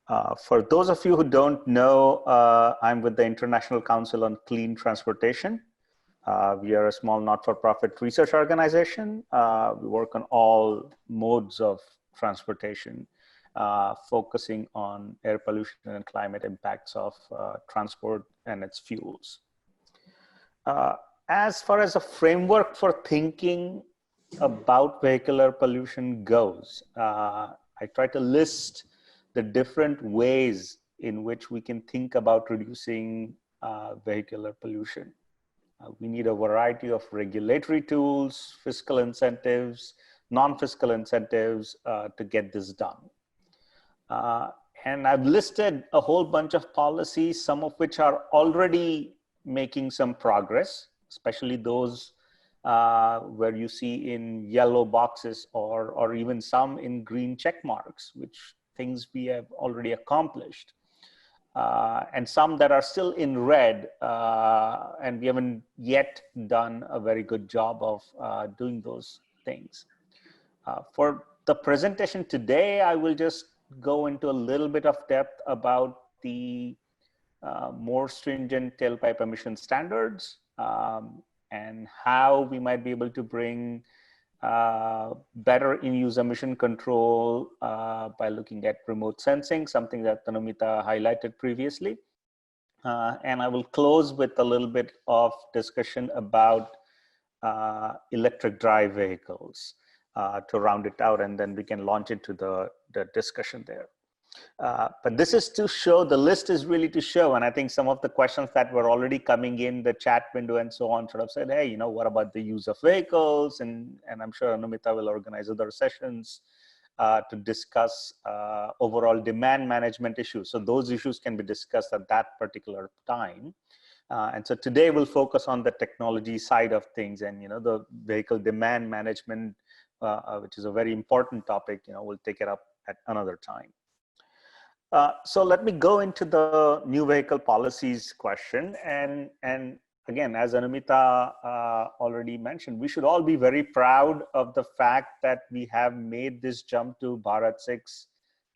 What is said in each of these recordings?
For those of you who don't know, I'm with the International Council on Clean Transportation. We are a small not-for-profit research organization. We work on all modes of transportation, focusing on air pollution and climate impacts of transport and its fuels. As far as a framework for thinking about vehicular pollution goes, I try to list the different ways in which we can think about reducing vehicular pollution. We need a variety of regulatory tools, fiscal incentives, non-fiscal incentives to get this done. And I've listed a whole bunch of policies, some of which are already making some progress, especially those where you see in yellow boxes or even some in green check marks, which things we have already accomplished. And some that are still in red, and we haven't yet done a very good job of doing those things. For the presentation today, I will just go into a little bit of depth about the more stringent tailpipe emission standards and how we might be able to bring better in-use emission control by looking at remote sensing, something that Anumita highlighted previously. And I will close with a little bit of discussion about electric drive vehicles to round it out, and then we can launch into the discussion there. But this is to show, the list is really to show, and I think some of the questions that were already coming in the chat window and so on sort of said, hey, you know, what about the use of vehicles? And I'm sure Anumita will organize other sessions to discuss overall demand management issues. So those issues can be discussed at that particular time. And so today we'll focus on the technology side of things and, you know, the vehicle demand management, which is a very important topic. You know, we'll take it up at another time. So let me go into the new vehicle policies question. And again, as Anumita already mentioned, we should all be very proud of the fact that we have made this jump to Bharat 6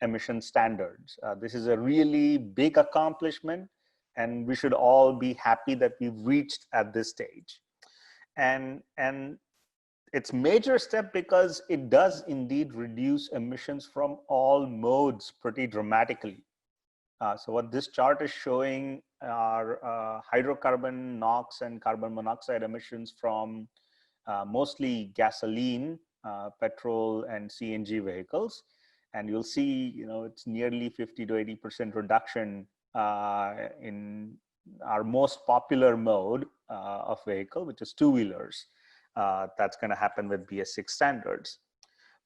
emission standards. This is a really big accomplishment, and we should all be happy that we've reached at this stage. And it's a major step because it does indeed reduce emissions from all modes pretty dramatically. So what this chart is showing are hydrocarbon, NOx, and carbon monoxide emissions from mostly gasoline, petrol, and CNG vehicles. And you'll see, you know, it's nearly 50 to 80% reduction in our most popular mode of vehicle, which is two-wheelers. That's going to happen with BS6 standards.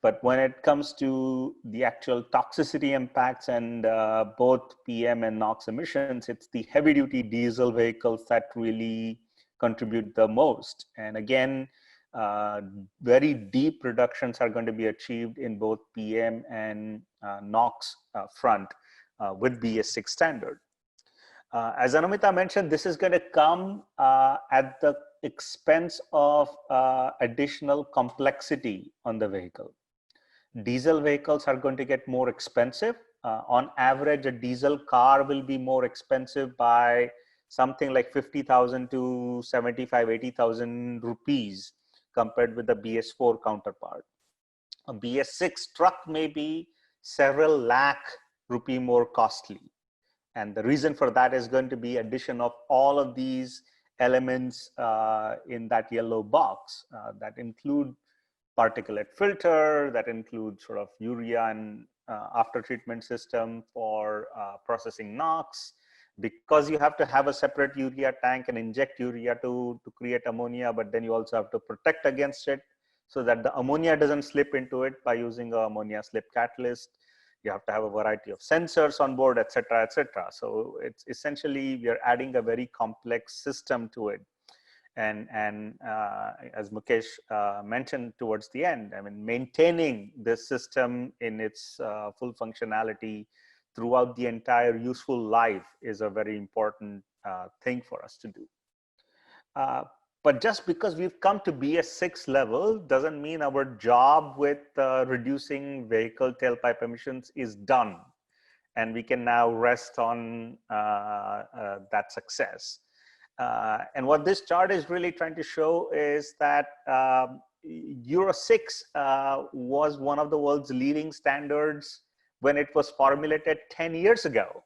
But when it comes to the actual toxicity impacts and both PM and NOx emissions, it's the heavy duty diesel vehicles that really contribute the most. And again, very deep reductions are going to be achieved in both PM and NOx front with BS6 standard. As Anumita mentioned, this is going to come at the expense of additional complexity on the vehicle. Diesel vehicles are going to get more expensive. On average, a diesel car will be more expensive by something like 50,000 to 75, 80,000 rupees compared with the BS4 counterpart. A BS6 truck may be several lakh rupee more costly. And the reason for that is going to be addition of all of these elements in that yellow box that include particulate filter, that includes sort of urea and after treatment system for processing NOx. Because you have to have a separate urea tank and inject urea to create ammonia, but then you also have to protect against it so that the ammonia doesn't slip into it by using a ammonia slip catalyst. You have to have a variety of sensors on board, et cetera, et cetera. So it's essentially, we are adding a very complex system to it. And as Mukesh mentioned towards the end, I mean, maintaining this system in its full functionality throughout the entire useful life is a very important thing for us to do. But just because we've come to BS6 level doesn't mean our job with reducing vehicle tailpipe emissions is done. and we can now rest on that success. And what this chart is really trying to show is that Euro 6 was one of the world's leading standards when it was formulated 10 years ago.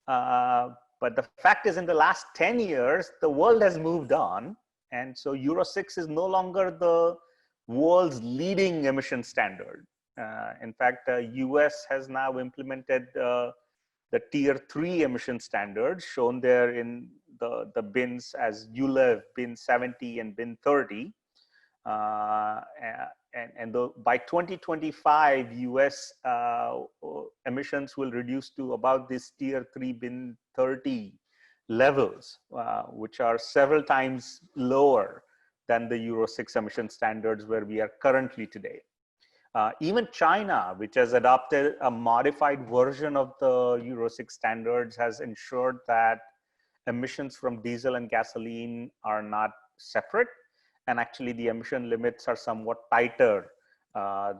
But the fact is, in the last 10 years, the world has moved on. And so Euro 6 is no longer the world's leading emission standard. In fact, US has now implemented the tier 3 emission standards shown there in the bins as ULEV bin 70 and bin 30. By 2025, US emissions will reduce to about this tier 3 bin 30 levels, which are several times lower than the Euro 6 emission standards where we are currently today. Even China, which has adopted a modified version of the Euro 6 standards, has ensured that emissions from diesel and gasoline are not separate. And actually the emission limits are somewhat tighter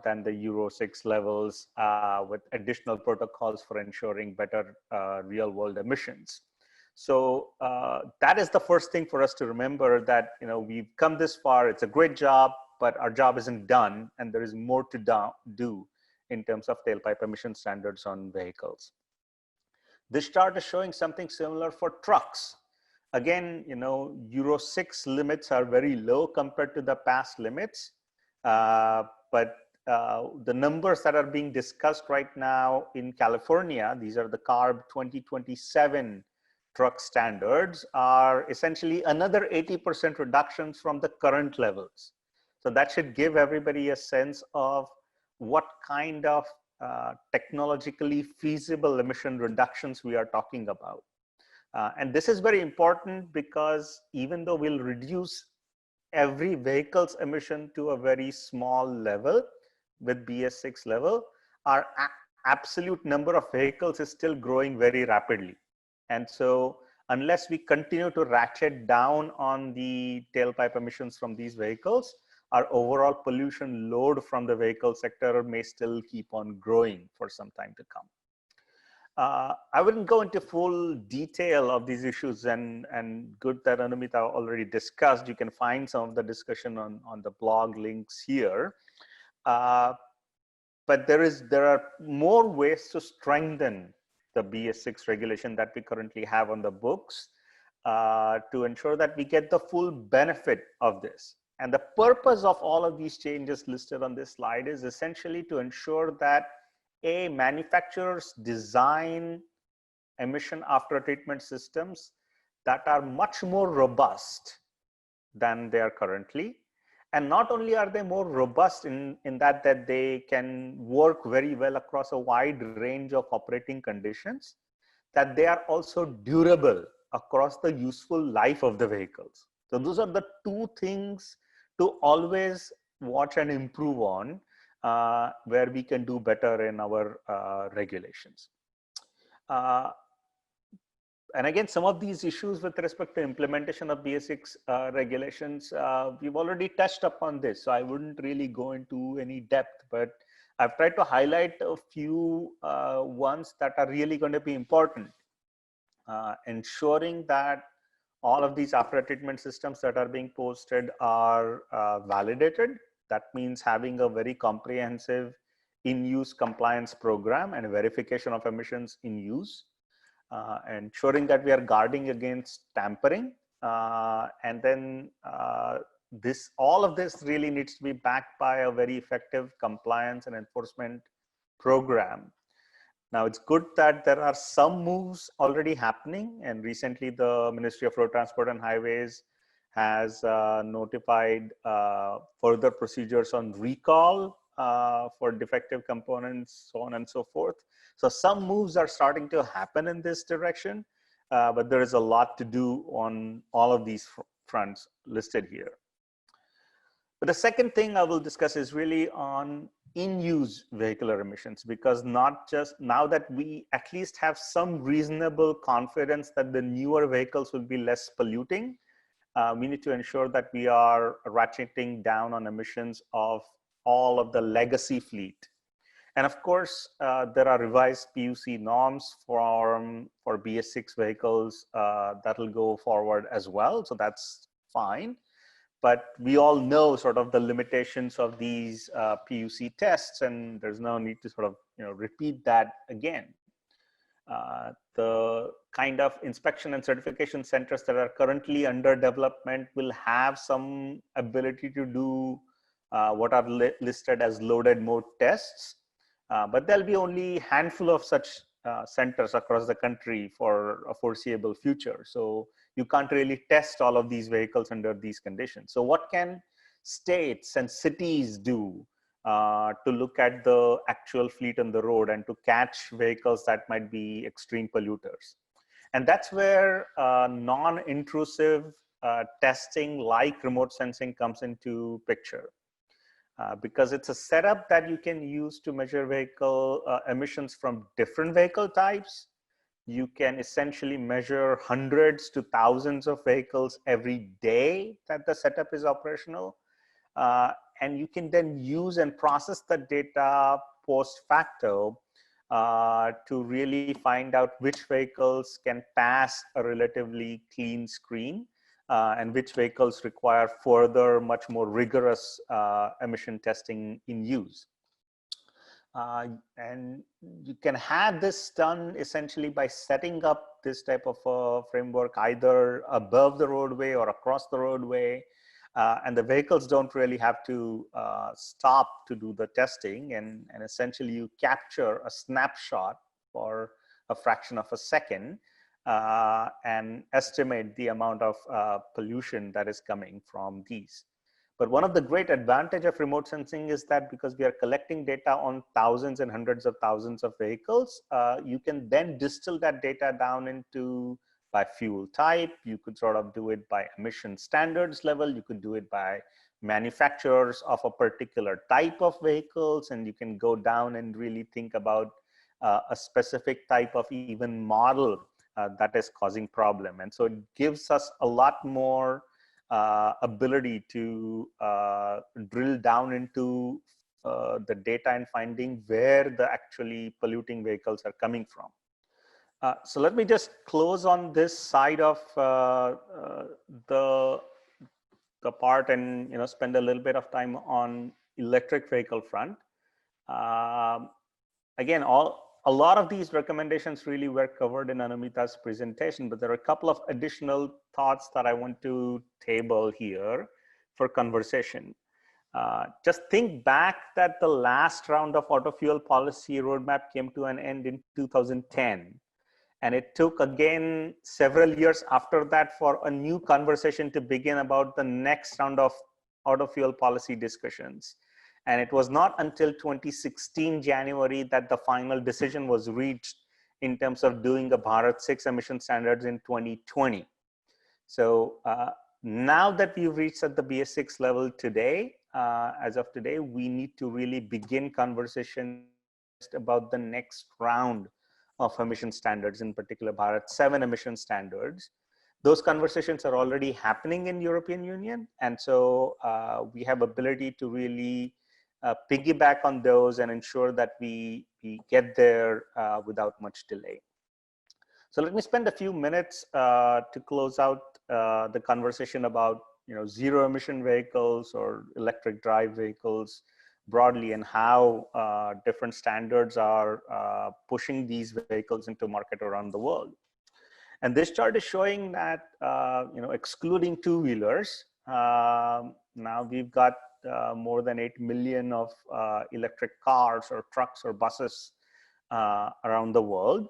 than the Euro 6 levels with additional protocols for ensuring better real world emissions. So that is the first thing for us to remember, that we've come this far, it's a great job, but our job isn't done, and there is more to do in terms of tailpipe emission standards on vehicles. This chart is showing something similar for trucks. Again, Euro 6 limits are very low compared to the past limits, but the numbers that are being discussed right now in California, these are the CARB 2027 truck standards, are essentially another 80% reductions from the current levels. So that should give everybody a sense of what kind of technologically feasible emission reductions we are talking about. And this is very important because even though we'll reduce every vehicle's emission to a very small level with BS6 level, our absolute number of vehicles is still growing very rapidly. And so unless we continue to ratchet down on the tailpipe emissions from these vehicles, our overall pollution load from the vehicle sector may still keep on growing for some time to come. I wouldn't go into full detail of these issues, and good that Anumita already discussed. You can find some of the discussion on the blog links here. But there are more ways to strengthen the BS6 regulation that we currently have on the books to ensure that we get the full benefit of this. And the purpose of all of these changes listed on this slide is essentially to ensure that manufacturers design emission after treatment systems that are much more robust than they are currently. And not only are they more robust in that they can work very well across a wide range of operating conditions, that they are also durable across the useful life of the vehicles. So those are the two things to always watch and improve on, where we can do better in our regulations. And again, some of these issues with respect to implementation of BS6 regulations, we've already touched upon this, so I wouldn't really go into any depth, but I've tried to highlight a few ones that are really going to be important. Ensuring that all of these after treatment systems that are being posted are validated. That means having a very comprehensive in-use compliance program and verification of emissions in use. Ensuring that we are guarding against tampering. And then all of this really needs to be backed by a very effective compliance and enforcement program. Now, it's good that there are some moves already happening, and recently the Ministry of Road Transport and Highways has notified further procedures on recall for defective components, so on and so forth. So some moves are starting to happen in this direction, but there is a lot to do on all of these fronts listed here. But the second thing I will discuss is really on in-use vehicular emissions, because not just now that we at least have some reasonable confidence that the newer vehicles will be less polluting, we need to ensure that we are ratcheting down on emissions of all of the legacy fleet. And of course, there are revised PUC norms for BS6 vehicles that'll go forward as well. So that's fine. But we all know sort of the limitations of these PUC tests, and there's no need to sort of repeat that again. The kind of inspection and certification centers that are currently under development will have some ability to do what are listed as loaded mode tests, but there'll be only a handful of such centers across the country for a foreseeable future. So you can't really test all of these vehicles under these conditions. So what can states and cities do to look at the actual fleet on the road and to catch vehicles that might be extreme polluters? And that's where non-intrusive testing like remote sensing comes into picture. Because it's a setup that you can use to measure vehicle emissions from different vehicle types. You can essentially measure hundreds to thousands of vehicles every day that the setup is operational. And you can then use and process the data post facto to really find out which vehicles can pass a relatively clean screen and which vehicles require further, much more rigorous emission testing in use. And you can have this done essentially by setting up this type of a framework either above the roadway or across the roadway. And the vehicles don't really have to stop to do the testing. And essentially you capture a snapshot for a fraction of a second and estimate the amount of pollution that is coming from these. But one of the great advantage of remote sensing is that because we are collecting data on thousands and hundreds of thousands of vehicles, you can then distill that data down into by fuel type. You could sort of do it by emission standards level. You could do it by manufacturers of a particular type of vehicles. And you can go down and really think about a specific type of even model that is causing problem. And so it gives us a lot more ability to drill down into the data and finding where the actually polluting vehicles are coming from. So let me just close on this side of the part and spend a little bit of time on electric vehicle front. Again, a lot of these recommendations really were covered in Anumita's presentation, but there are a couple of additional thoughts that I want to table here for conversation. Just think back that the last round of auto fuel policy roadmap came to an end in 2010. And it took again several years after that for a new conversation to begin about the next round of auto fuel policy discussions. And it was not until 2016 January that the final decision was reached in terms of doing the Bharat 6 emission standards in 2020. So now that we've reached at the BS6 level today, as of today, we need to really begin conversation about the next round of emission standards, in particular Bharat 7 emission standards. Those conversations are already happening in European Union. And so we have ability to really piggyback on those and ensure that we get there without much delay. So let me spend a few minutes to close out the conversation about zero emission vehicles or electric drive vehicles broadly, and how different standards are pushing these vehicles into market around the world. And this chart is showing that excluding two-wheelers, now we've got more than 8 million of electric cars or trucks or buses around the world.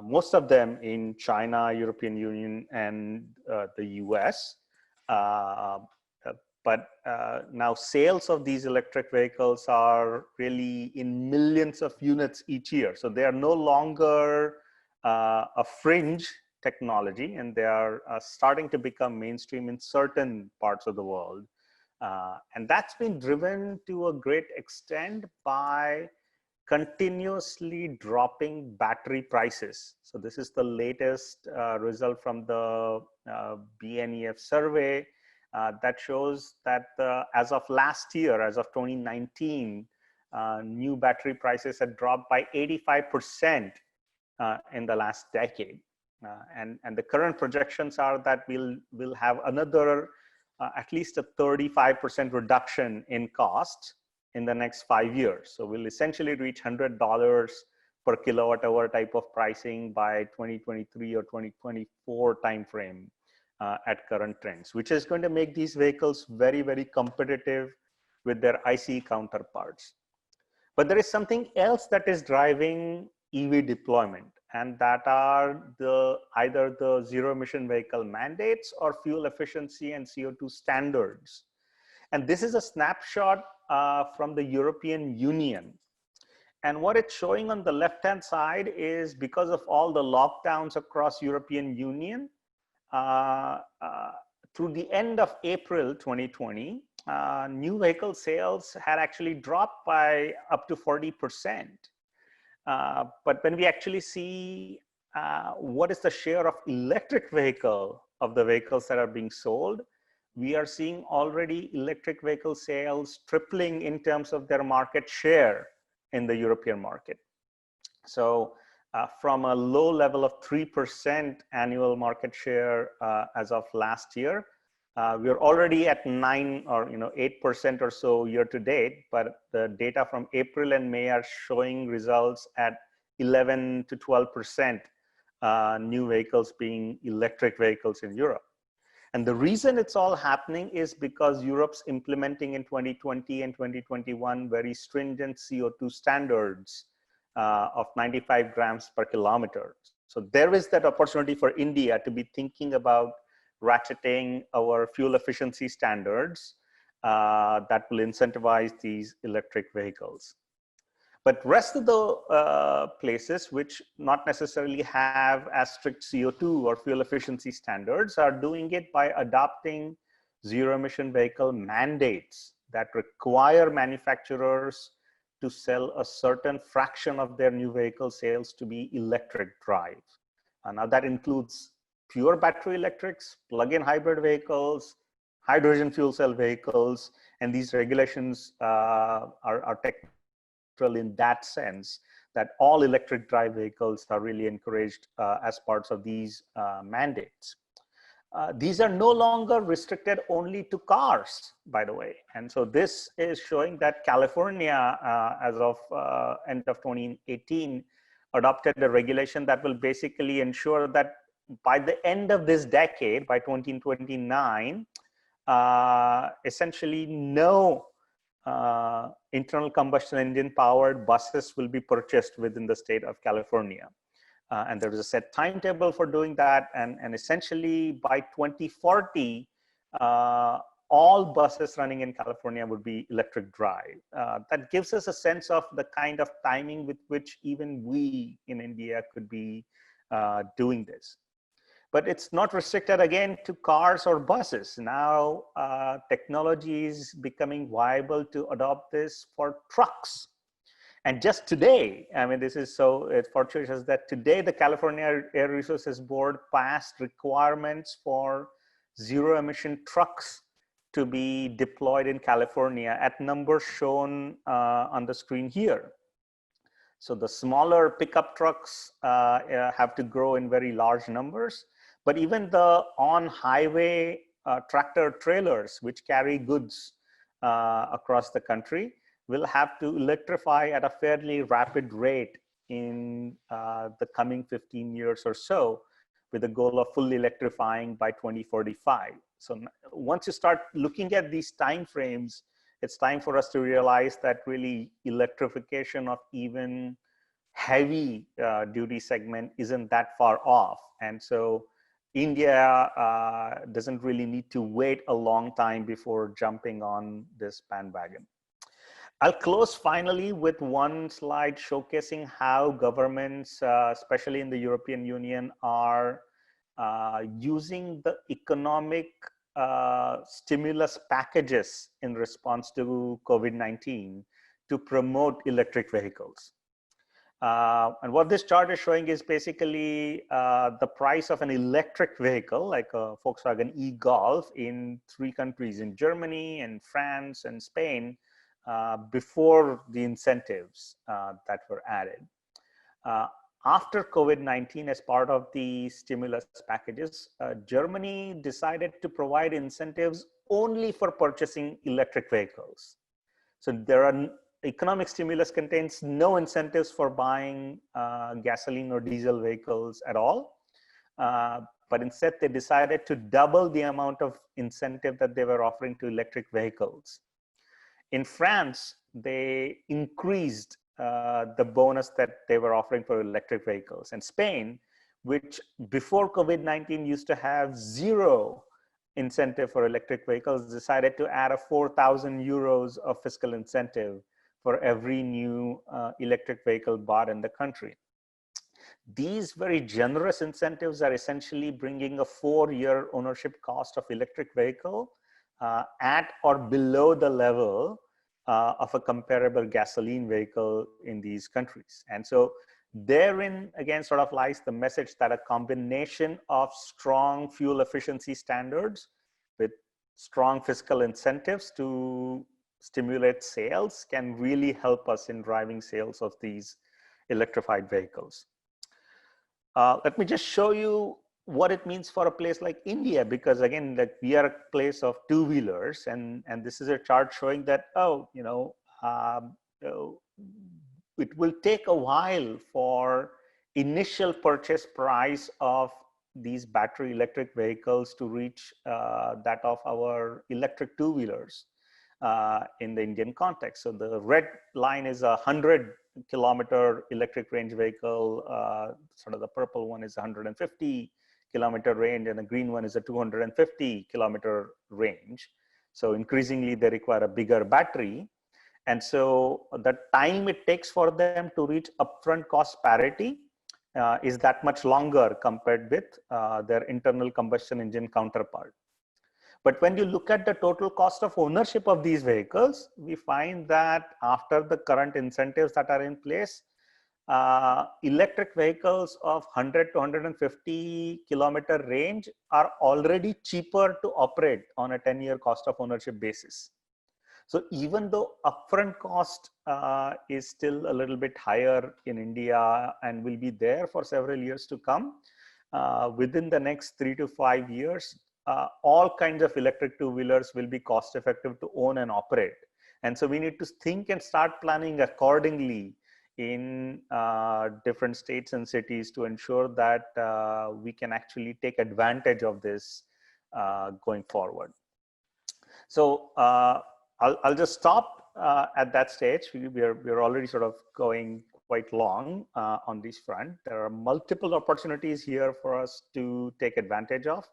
Most of them in China, European Union, and the US. But now sales of these electric vehicles are really in millions of units each year. So they are no longer a fringe technology, and they are starting to become mainstream in certain parts of the world. And that's been driven to a great extent by continuously dropping battery prices. So this is the latest result from the BNEF survey that shows that as of last year, as of 2019, New battery prices had dropped by 85% in the last decade. And the current projections are that we'll have another at least a 35% reduction in cost in the next 5 years. So we'll essentially reach $100 per kilowatt hour type of pricing by 2023 or 2024 timeframe at current trends, which is going to make these vehicles very, very competitive with their ICE counterparts. But there is something else that is driving EV deployment, and that are either the zero emission vehicle mandates or fuel efficiency and CO2 standards. And this is a snapshot from the European Union. And what it's showing on the left-hand side is, because of all the lockdowns across European Union, through the end of April 2020, new vehicle sales had actually dropped by up to 40%. But when we actually see what is the share of electric vehicle of the vehicles that are being sold, we are seeing already electric vehicle sales tripling in terms of their market share in the European market. So from a low level of 3% annual market share as of last year, we're already at 9 or 8% or so year to date, but the data from April and May are showing results at 11 to 12% new vehicles being electric vehicles in Europe. And the reason it's all happening is because Europe's implementing in 2020 and 2021 very stringent CO2 standards of 95 grams per kilometer. So there is that opportunity for India to be thinking about ratcheting our fuel efficiency standards that will incentivize these electric vehicles. But rest of the places which not necessarily have as strict CO2 or fuel efficiency standards are doing it by adopting zero emission vehicle mandates that require manufacturers to sell a certain fraction of their new vehicle sales to be electric drive. Now that includes pure battery electrics, plug-in hybrid vehicles, hydrogen fuel cell vehicles, and these regulations are technical in that sense, that all electric drive vehicles are really encouraged as parts of these mandates. These are no longer restricted only to cars, by the way. And so this is showing that California, as of end of 2018, adopted a regulation that will basically ensure that by the end of this decade, by 2029, essentially no internal combustion engine powered buses will be purchased within the state of California. And there is a set timetable for doing that. And essentially by 2040, all buses running in California would be electric drive. That gives us a sense of the kind of timing with which even we in India could be doing this. But it's not restricted again to cars or buses. Now technology is becoming viable to adopt this for trucks. And just today, I mean, this is so fortuitous that today the California Air Resources Board passed requirements for zero emission trucks to be deployed in California at numbers shown on the screen here. So the smaller pickup trucks have to grow in very large numbers. But even the on-highway tractor trailers, which carry goods across the country, will have to electrify at a fairly rapid rate in the coming 15 years or so, with the goal of fully electrifying by 2045. So once you start looking at these timeframes, it's time for us to realize that really electrification of even heavy duty segment isn't that far off. And so India doesn't really need to wait a long time before jumping on this bandwagon. I'll close finally with one slide showcasing how governments, especially in the European Union, are using the economic stimulus packages in response to COVID-19 to promote electric vehicles. And what this chart is showing is basically the price of an electric vehicle, like a Volkswagen e-Golf, in 3 countries, in Germany and France and Spain, before the incentives that were added. After COVID-19, as part of the stimulus packages, Germany decided to provide incentives only for purchasing electric vehicles. So there are economic stimulus contains no incentives for buying gasoline or diesel vehicles at all. But instead, they decided to double the amount of incentive that they were offering to electric vehicles. In France, they increased the bonus that they were offering for electric vehicles. And Spain, which before COVID-19 used to have zero incentive for electric vehicles, decided to add a 4,000 euros of fiscal incentive for every new electric vehicle bought in the country. These very generous incentives are essentially bringing a 4-year ownership cost of electric vehicle at or below the level of a comparable gasoline vehicle in these countries. And so therein, again, sort of lies the message that a combination of strong fuel efficiency standards with strong fiscal incentives to stimulate sales can really help us in driving sales of these electrified vehicles. Let me just show you what it means for a place like India, because again, like we are a place of two-wheelers, and this is a chart showing that, it will take a while for initial purchase price of these battery electric vehicles to reach that of our electric two-wheelers in the Indian context. So the red line is a 100-kilometer electric range vehicle. Sort of the purple one is 150-kilometer range, and the green one is a 250-kilometer range. So increasingly, they require a bigger battery. And so the time it takes for them to reach upfront cost parity is that much longer compared with their internal combustion engine counterpart. But when you look at the total cost of ownership of these vehicles, we find that after the current incentives that are in place, electric vehicles of 100 to 150 kilometer range are already cheaper to operate on a 10-year cost of ownership basis. So even though upfront cost is still a little bit higher in India and will be there for several years to come, within the next 3 to 5 years, all kinds of electric two-wheelers will be cost effective to own and operate. And so we need to think and start planning accordingly in different states and cities to ensure that we can actually take advantage of this going forward. So I'll just stop at that stage. We're already sort of going quite long on this front. There are multiple opportunities here for us to take advantage of,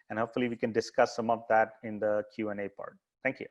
and hopefully we can discuss some of that in the Q&A part. Thank you.